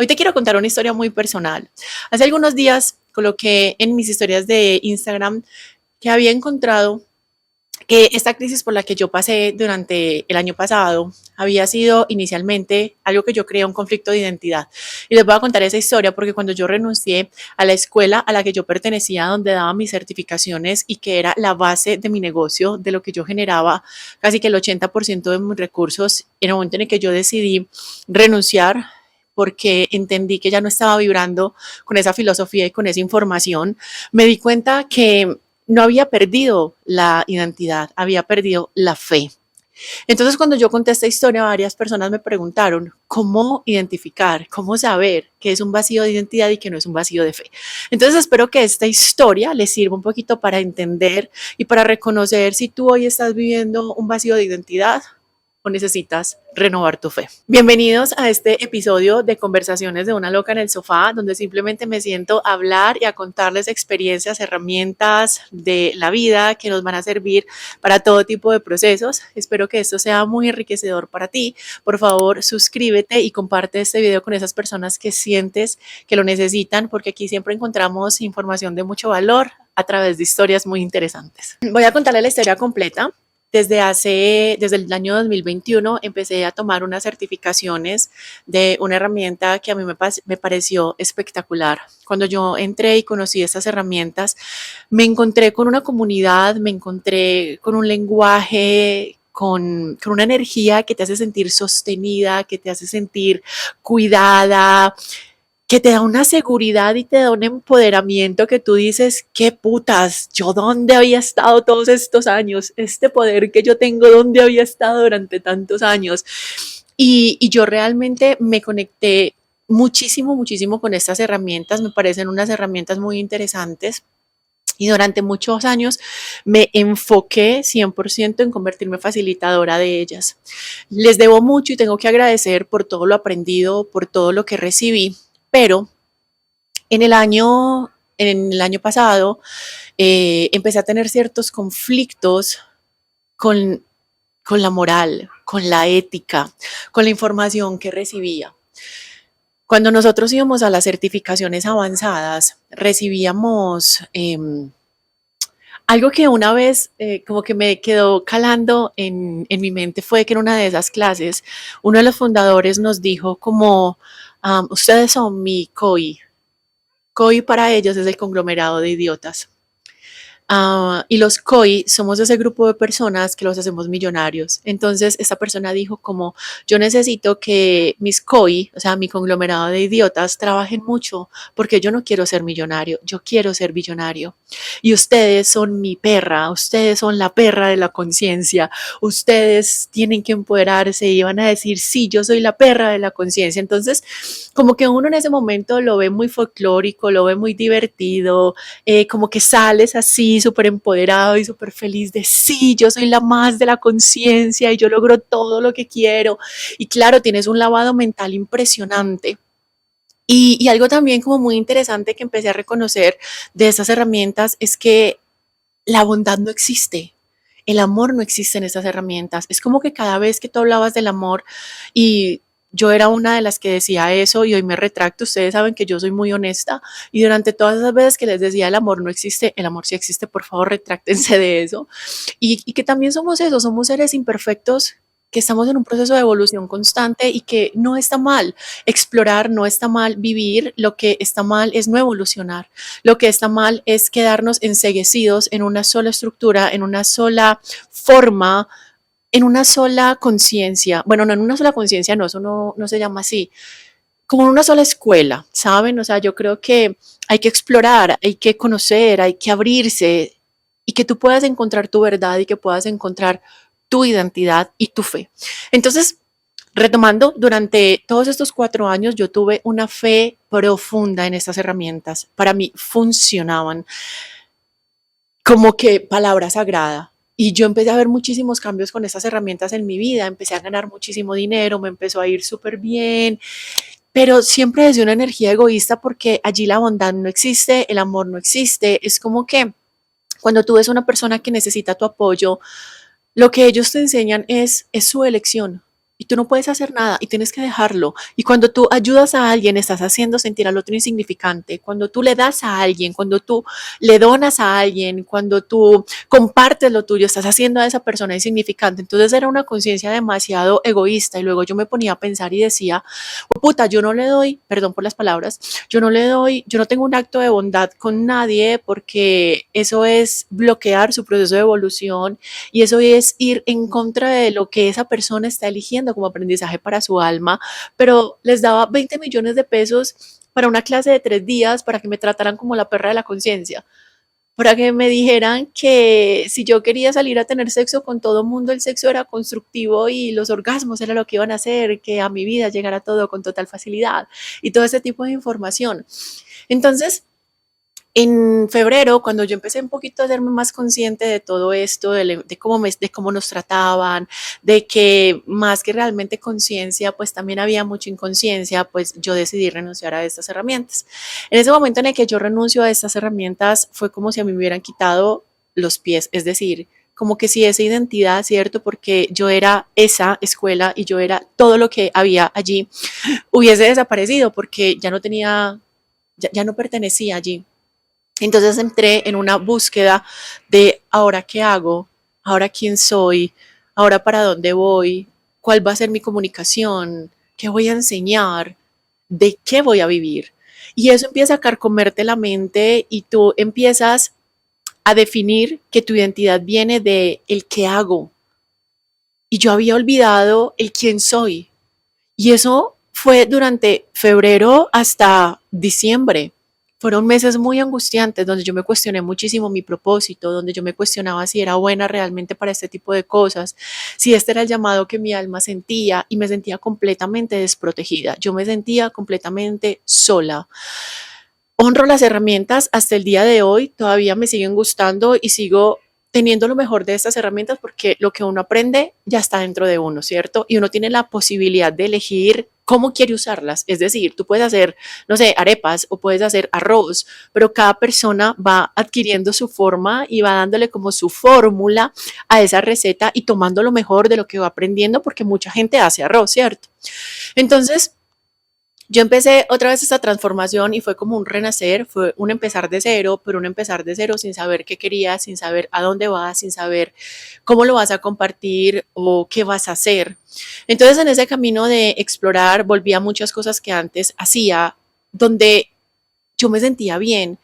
Hoy te quiero contar una historia muy personal. Hace algunos días coloqué en mis historias de Instagram que había encontrado que esta crisis por la que yo pasé durante el año pasado había sido inicialmente algo que yo creía un conflicto de identidad. Y les voy a contar esa historia porque cuando yo renuncié a la escuela a la que yo pertenecía, donde daba mis certificaciones y que era la base de mi negocio, de lo que yo generaba casi que el 80% de mis recursos, en el momento en el que yo decidí renunciar, porque entendí que ya no estaba vibrando con esa filosofía y con esa información, me di cuenta que no había perdido la identidad, había perdido la fe. Entonces, cuando yo conté esta historia, varias personas me preguntaron cómo identificar, cómo saber que es un vacío de identidad y que no es un vacío de fe. Entonces, espero que esta historia les sirva un poquito para entender y para reconocer si tú hoy estás viviendo un vacío de identidad o necesitas renovar tu fe. Bienvenidos a este episodio de Conversaciones de una loca en el sofá, donde simplemente me siento a hablar y a contarles experiencias, herramientas de la vida que nos van a servir para todo tipo de procesos. Espero que esto sea muy enriquecedor para ti. Por favor, suscríbete y comparte este video con esas personas que sientes que lo necesitan, porque aquí siempre encontramos información de mucho valor a través de historias muy interesantes. Voy a contarle la historia completa. Desde el año 2021 empecé a tomar unas certificaciones de una herramienta que a mí me pareció espectacular. Cuando yo entré y conocí estas herramientas, me encontré con una comunidad, me encontré con un lenguaje, con una energía que te hace sentir sostenida, que te hace sentir cuidada, que te da una seguridad y te da un empoderamiento que tú dices, qué putas, yo dónde había estado todos estos años, este poder que yo tengo, dónde había estado durante tantos años. Y yo realmente me conecté muchísimo, muchísimo con estas herramientas, me parecen unas herramientas muy interesantes. Y durante muchos años me enfoqué 100% en convertirme en facilitadora de ellas. Les debo mucho y tengo que agradecer por todo lo aprendido, por todo lo que recibí, pero en el año pasado empecé a tener ciertos conflictos con, con la moral, con la ética, con la información que recibía. Cuando nosotros íbamos a las certificaciones avanzadas, recibíamos algo que una vez como que me quedó calando en mi mente fue que en una de esas clases, uno de los fundadores nos dijo como, ustedes son mi COI. COI para ellos es el conglomerado de idiotas. Y los COI somos ese grupo de personas que los hacemos millonarios. Entonces, esta persona dijo como, yo necesito que mis COI, o sea, mi conglomerado de idiotas, trabajen mucho porque yo no quiero ser millonario, yo quiero ser billonario. Y ustedes son mi perra, ustedes son la perra de la conciencia, ustedes tienen que empoderarse y van a decir, sí, yo soy la perra de la conciencia. Entonces, como que uno en ese momento lo ve muy folclórico, lo ve muy divertido, como que sales así súper empoderado y súper feliz de sí, yo soy la más de la conciencia y yo logro todo lo que quiero. Y claro, tienes un lavado mental impresionante. Y algo también como muy interesante que empecé a reconocer de estas herramientas es que la bondad no existe. El amor no existe en estas herramientas. Es como que cada vez que tú hablabas del amor y yo era una de las que decía eso y hoy me retracto, ustedes saben que yo soy muy honesta y durante todas esas veces que les decía el amor no existe, el amor sí existe, por favor retráctense de eso. Y que también somos eso, somos seres imperfectos que estamos en un proceso de evolución constante y que no está mal explorar, no está mal vivir, lo que está mal es no evolucionar, lo que está mal es quedarnos enceguecidos en una sola estructura, en una sola forma, en una sola conciencia, bueno, no en una sola conciencia, no, eso no se llama así, como en una sola escuela, ¿saben? O sea, yo creo que hay que explorar, hay que conocer, hay que abrirse y que tú puedas encontrar tu verdad y que puedas encontrar tu identidad y tu fe. Entonces, retomando, durante todos estos 4 años yo tuve una fe profunda en estas herramientas. Para mí funcionaban como que palabra sagrada. Y yo empecé a ver muchísimos cambios con estas herramientas en mi vida, empecé a ganar muchísimo dinero, me empezó a ir súper bien, pero siempre desde una energía egoísta porque allí la bondad no existe, el amor no existe, es como que cuando tú ves a una persona que necesita tu apoyo, lo que ellos te enseñan es su elección. y tú no puedes hacer nada y tienes que dejarlo. Y cuando tú ayudas a alguien, estás haciendo sentir al otro insignificante. Cuando tú le das a alguien, cuando tú le donas a alguien, cuando tú compartes lo tuyo, estás haciendo a esa persona insignificante. Entonces era una conciencia demasiado egoísta y luego yo me ponía a pensar y decía, oh, puta, yo no le doy, perdón por las palabras, yo no le doy, yo no tengo un acto de bondad con nadie porque eso es bloquear su proceso de evolución y eso es ir en contra de lo que esa persona está eligiendo como aprendizaje para su alma, pero les daba 20 millones de pesos para una clase de 3 días para que me trataran como la perra de la conciencia, para que me dijeran que si yo quería salir a tener sexo con todo el mundo, el sexo era constructivo y los orgasmos era lo que iban a hacer, que a mi vida llegara todo con total facilidad y todo ese tipo de información. Entonces, en febrero, cuando yo empecé un poquito a hacerme más consciente de todo esto, de cómo nos trataban, de que más que realmente conciencia, pues también había mucha inconsciencia, pues yo decidí renunciar a estas herramientas. En ese momento en el que yo renuncio a estas herramientas, fue como si a mí me hubieran quitado los pies, es decir, como que si esa identidad, ¿cierto? Porque yo era esa escuela y yo era todo lo que había allí, hubiese desaparecido porque ya no tenía, ya no pertenecía allí. Entonces entré en una búsqueda de ahora qué hago, ahora quién soy, ahora para dónde voy, cuál va a ser mi comunicación, qué voy a enseñar, de qué voy a vivir. Y eso empieza a carcomerte la mente y tú empiezas a definir que tu identidad viene de el qué hago. Y yo había olvidado el quién soy. Y eso fue durante febrero hasta diciembre. Fueron meses muy angustiantes donde yo me cuestioné muchísimo mi propósito, donde yo me cuestionaba si era buena realmente para este tipo de cosas, si este era el llamado que mi alma sentía y me sentía completamente desprotegida. Yo me sentía completamente sola. Honro las herramientas hasta el día de hoy, todavía me siguen gustando y sigo teniendo lo mejor de estas herramientas porque lo que uno aprende ya está dentro de uno, ¿cierto? Y uno tiene la posibilidad de elegir cómo quiere usarlas. Es decir, tú puedes hacer, no sé, arepas o puedes hacer arroz, pero cada persona va adquiriendo su forma y va dándole como su fórmula a esa receta y tomando lo mejor de lo que va aprendiendo porque mucha gente hace arroz, ¿cierto? Entonces, yo empecé otra vez esta transformación y fue como un renacer, fue un empezar de cero, pero un empezar de cero sin saber qué querías, sin saber a dónde vas, sin saber cómo lo vas a compartir o qué vas a hacer. Entonces en ese camino de explorar volví a muchas cosas que antes hacía, donde yo me sentía bien.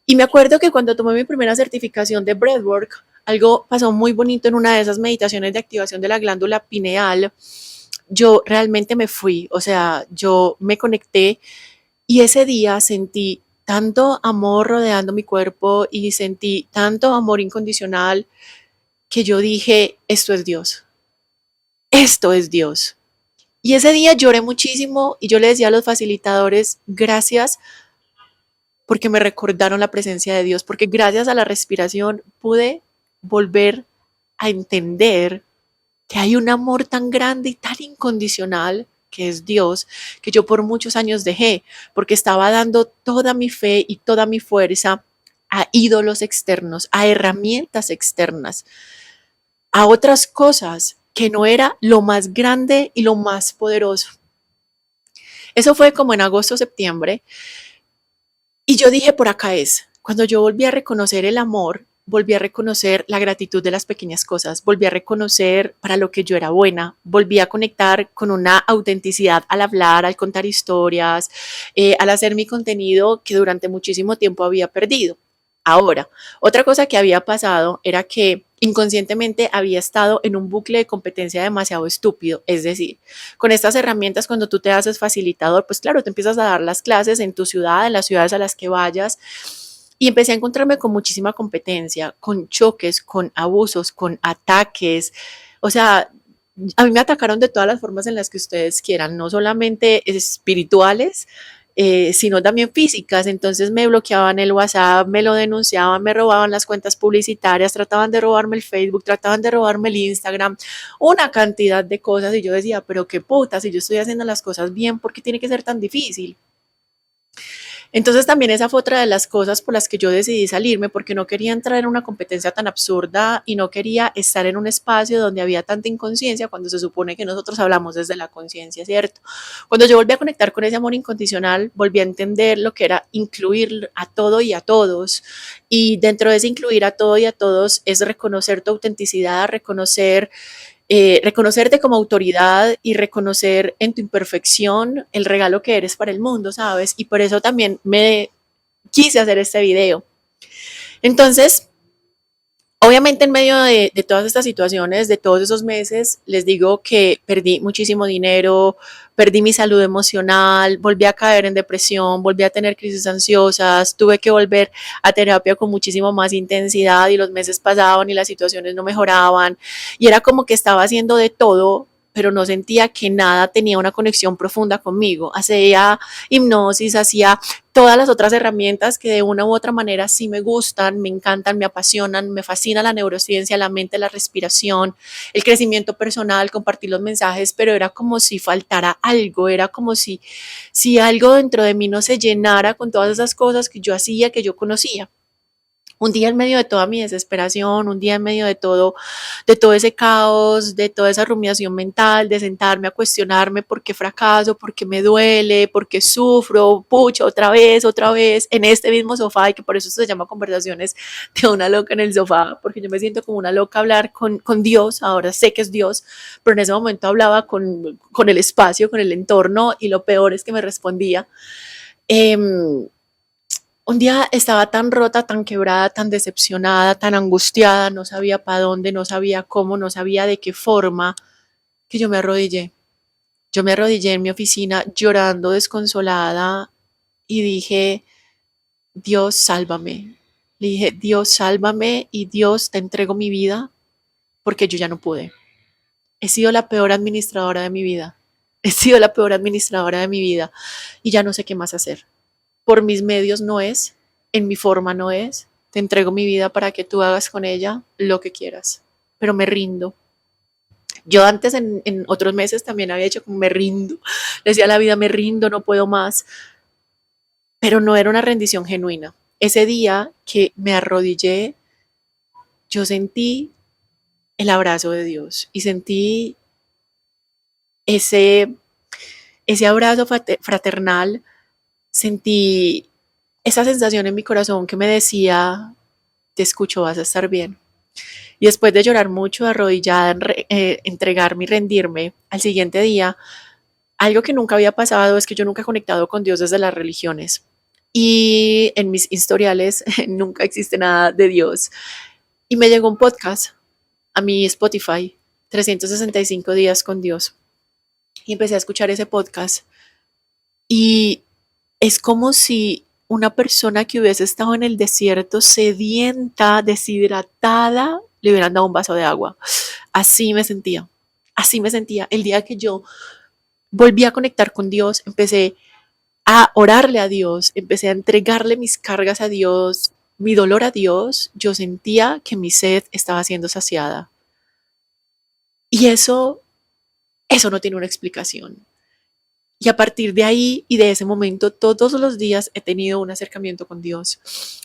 Y me acuerdo que cuando tomé mi primera certificación de Breathwork, algo pasó muy bonito en una de esas meditaciones de activación de la glándula pineal. Yo realmente me fui, o sea, yo me conecté y ese día sentí tanto amor rodeando mi cuerpo y sentí tanto amor incondicional que yo dije, esto es Dios, esto es Dios. Y ese día lloré muchísimo y yo le decía a los facilitadores, gracias porque me recordaron la presencia de Dios, porque gracias a la respiración pude volver a entender que hay un amor tan grande y tan incondicional que es Dios, que yo por muchos años dejé, porque estaba dando toda mi fe y toda mi fuerza a ídolos externos, a herramientas externas, a otras cosas que no era lo más grande y lo más poderoso. Eso fue como en agosto, septiembre, y yo dije, por acá es. Cuando yo volví a reconocer el amor, volví a reconocer la gratitud de las pequeñas cosas, volví a reconocer para lo que yo era buena, volví a conectar con una autenticidad al hablar, al contar historias, al hacer mi contenido que durante muchísimo tiempo había perdido. Ahora, otra cosa que había pasado era que inconscientemente había estado en un bucle de competencia demasiado estúpido. Es decir, con estas herramientas, cuando tú te haces facilitador, pues claro, te empiezas a dar las clases en tu ciudad, en las ciudades a las que vayas. Y empecé a encontrarme con muchísima competencia, con choques, con abusos, con ataques. O sea, a mí me atacaron de todas las formas en las que ustedes quieran, no solamente espirituales, sino también físicas. Entonces me bloqueaban el WhatsApp, me lo denunciaban, me robaban las cuentas publicitarias, trataban de robarme el Facebook, trataban de robarme el Instagram, una cantidad de cosas. Y yo decía, pero qué puta, si yo estoy haciendo las cosas bien, ¿por qué tiene que ser tan difícil? Entonces también esa fue otra de las cosas por las que yo decidí salirme, porque no quería entrar en una competencia tan absurda y no quería estar en un espacio donde había tanta inconsciencia cuando se supone que nosotros hablamos desde la conciencia, ¿cierto? Cuando yo volví a conectar con ese amor incondicional, volví a entender lo que era incluir a todo y a todos. Y dentro de ese incluir a todo y a todos es reconocer tu autenticidad, reconocerte como autoridad y reconocer en tu imperfección el regalo que eres para el mundo, ¿sabes? Y por eso también me quise hacer este video. Entonces, obviamente en medio de todas estas situaciones, de todos esos meses, les digo que perdí muchísimo dinero, perdí mi salud emocional, volví a caer en depresión, volví a tener crisis ansiosas, tuve que volver a terapia con muchísimo más intensidad y los meses pasaban y las situaciones no mejoraban y era como que estaba haciendo de todo, pero no sentía que nada tenía una conexión profunda conmigo. Hacía hipnosis, hacía todas las otras herramientas que de una u otra manera sí me gustan, me encantan, me apasionan, me fascina la neurociencia, la mente, la respiración, el crecimiento personal, compartir los mensajes, pero era como si faltara algo, era como si algo dentro de mí no se llenara con todas esas cosas que yo hacía, que yo conocía. Un día en medio de toda mi desesperación, un día en medio de todo ese caos, de toda esa rumiación mental, de sentarme a cuestionarme por qué fracaso, por qué me duele, por qué sufro, pucha, otra vez, en este mismo sofá, y que por eso se llama conversaciones de una loca en el sofá, porque yo me siento como una loca a hablar con Dios, ahora sé que es Dios, pero en ese momento hablaba con el espacio, con el entorno, y lo peor es que me respondía. Eh, un día estaba tan rota, tan quebrada, tan decepcionada, tan angustiada, no sabía para dónde, no sabía cómo, no sabía de qué forma, que yo me arrodillé. Yo me arrodillé en mi oficina llorando, desconsolada, y dije, Dios, sálvame. Le dije, Dios, sálvame y Dios, te entrego mi vida porque yo ya no pude. He sido la peor administradora de mi vida. He sido la peor administradora de mi vida y ya no sé qué más hacer. Por mis medios no es, en mi forma no es. Te entrego mi vida para que tú hagas con ella lo que quieras, pero me rindo. Yo antes en otros meses también había hecho como me rindo, le decía a la vida me rindo, no puedo más, pero no era una rendición genuina. Ese día que me arrodillé, yo sentí el abrazo de Dios y sentí ese, ese abrazo fraternal, sentí esa sensación en mi corazón que me decía, te escucho, vas a estar bien. Y después de llorar mucho, arrodillada, entregarme y rendirme, al siguiente día, algo que nunca había pasado es que yo nunca he conectado con Dios desde las religiones. Y en mis historiales nunca existe nada de Dios. Y me llegó un podcast a mi Spotify, 365 días con Dios. Y empecé a escuchar ese podcast. Y es como si una persona que hubiese estado en el desierto sedienta, deshidratada, le hubieran dado un vaso de agua. Así me sentía. Así me sentía. El día que yo volví a conectar con Dios, empecé a orarle a Dios, empecé a entregarle mis cargas a Dios, mi dolor a Dios, yo sentía que mi sed estaba siendo saciada. Y eso no tiene una explicación. Y a partir de ahí y de ese momento, todos los días he tenido un acercamiento con Dios.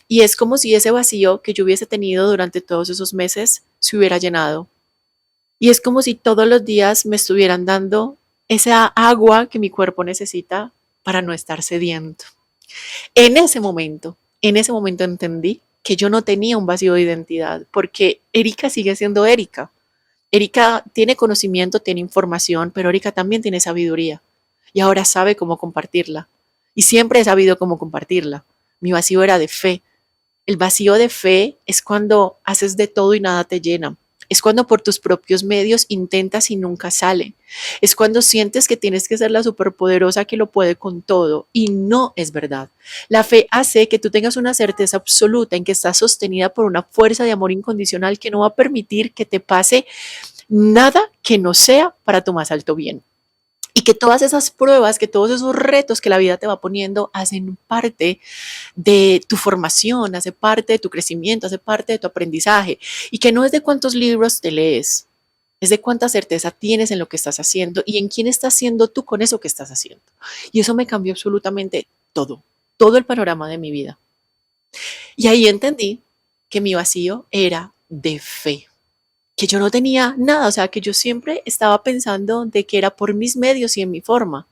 Y es como si ese vacío que yo hubiese tenido durante todos esos meses se hubiera llenado. Y es como si todos los días me estuvieran dando esa agua que mi cuerpo necesita para no estar sediento. En ese momento entendí que yo no tenía un vacío de identidad, porque Erika sigue siendo Erika. Erika tiene conocimiento, tiene información, pero Erika también tiene sabiduría y ahora sabe cómo compartirla. Y siempre he sabido cómo compartirla. Mi vacío era de fe. El vacío de fe es cuando haces de todo y nada te llena. Es cuando por tus propios medios intentas y nunca sale. Es cuando sientes que tienes que ser la superpoderosa que lo puede con todo y no es verdad. La fe hace que tú tengas una certeza absoluta en que estás sostenida por una fuerza de amor incondicional que no va a permitir que te pase nada que no sea para tu más alto bien. Y que todas esas pruebas, que todos esos retos que la vida te va poniendo hacen parte de tu formación, hace parte de tu crecimiento, hace parte de tu aprendizaje. Y que no es de cuántos libros te lees, es de cuánta certeza tienes en lo que estás haciendo y en quién estás siendo tú con eso que estás haciendo. Y eso me cambió absolutamente todo. todo el panorama de mi vida. Y ahí entendí que mi vacío era de fe, que yo no tenía nada, o sea, que yo siempre estaba pensando de que era por mis medios y en mi forma.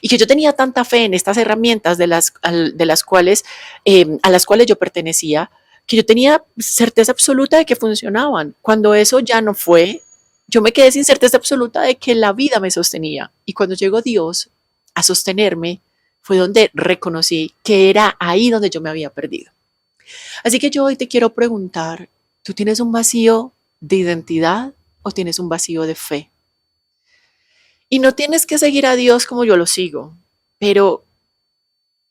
Y que yo tenía tanta fe en estas herramientas de las cuales, a las cuales yo pertenecía, que yo tenía certeza absoluta de que funcionaban. Cuando eso ya no fue, yo me quedé sin certeza absoluta de que la vida me sostenía. Y cuando llegó Dios a sostenerme, fue donde reconocí que era ahí donde yo me había perdido. Así que yo hoy te quiero preguntar, ¿tú tienes un vacío de identidad o tienes un vacío de fe? Y no tienes que seguir a Dios como yo lo sigo, pero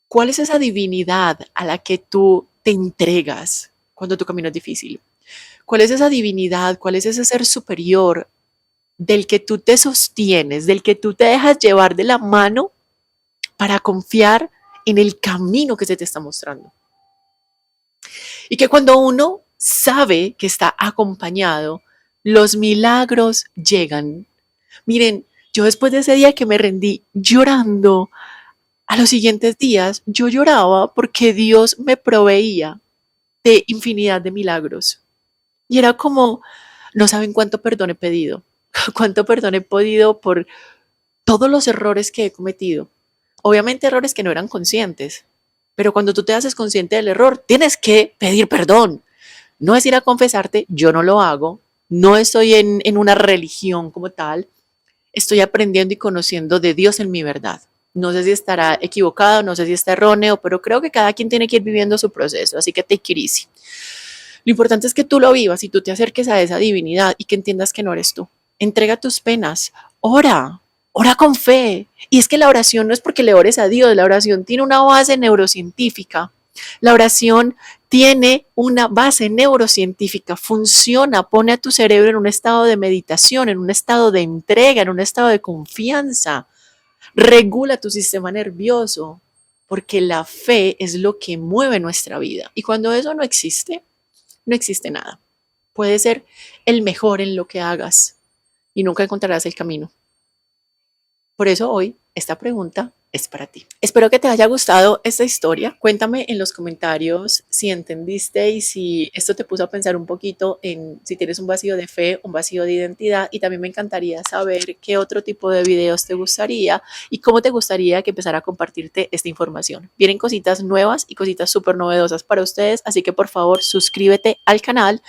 ¿cuál es esa divinidad a la que tú te entregas cuando tu camino es difícil? ¿Cuál es esa divinidad? ¿Cuál es ese ser superior del que tú te sostienes, del que tú te dejas llevar de la mano para confiar en el camino que se te está mostrando? Y que cuando uno sabe que está acompañado, los milagros llegan. Miren, yo después de ese día que me rendí llorando, a los siguientes días yo lloraba porque Dios me proveía de infinidad de milagros. Y era como, no saben cuánto perdón he pedido, cuánto perdón he podido por todos los errores que he cometido. Obviamente errores que no eran conscientes, pero cuando tú te haces consciente del error, tienes que pedir perdón. No es ir a confesarte, yo no lo hago, no estoy en una religión como tal, estoy aprendiendo y conociendo de Dios en mi verdad. No sé si estará equivocado, no sé si está erróneo, pero creo que cada quien tiene que ir viviendo su proceso, así que take it easy. Lo importante es que tú lo vivas y tú te acerques a esa divinidad y que entiendas que no eres tú. Entrega tus penas, ora, ora con fe. Y es que la oración no es porque le ores a Dios, la oración tiene una base neurocientífica. La oración tiene una base neurocientífica, funciona, pone a tu cerebro en un estado de meditación, en un estado de entrega, en un estado de confianza, regula tu sistema nervioso, porque la fe es lo que mueve nuestra vida. Y cuando eso no existe, no existe nada. Puedes ser el mejor en lo que hagas y nunca encontrarás el camino. Por eso hoy esta pregunta es para ti. Espero que te haya gustado esta historia. Cuéntame en los comentarios si entendiste y si esto te puso a pensar un poquito en si tienes un vacío de fe, un vacío de identidad, y también me encantaría saber qué otro tipo de videos te gustaría y cómo te gustaría que empezara a compartirte esta información. Vienen cositas nuevas y cositas súper novedosas para ustedes, así que por favor suscríbete al canal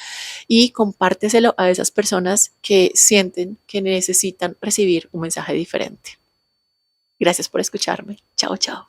y compárteselo a esas personas que sienten que necesitan recibir un mensaje diferente. Gracias por escucharme. Chao, chao.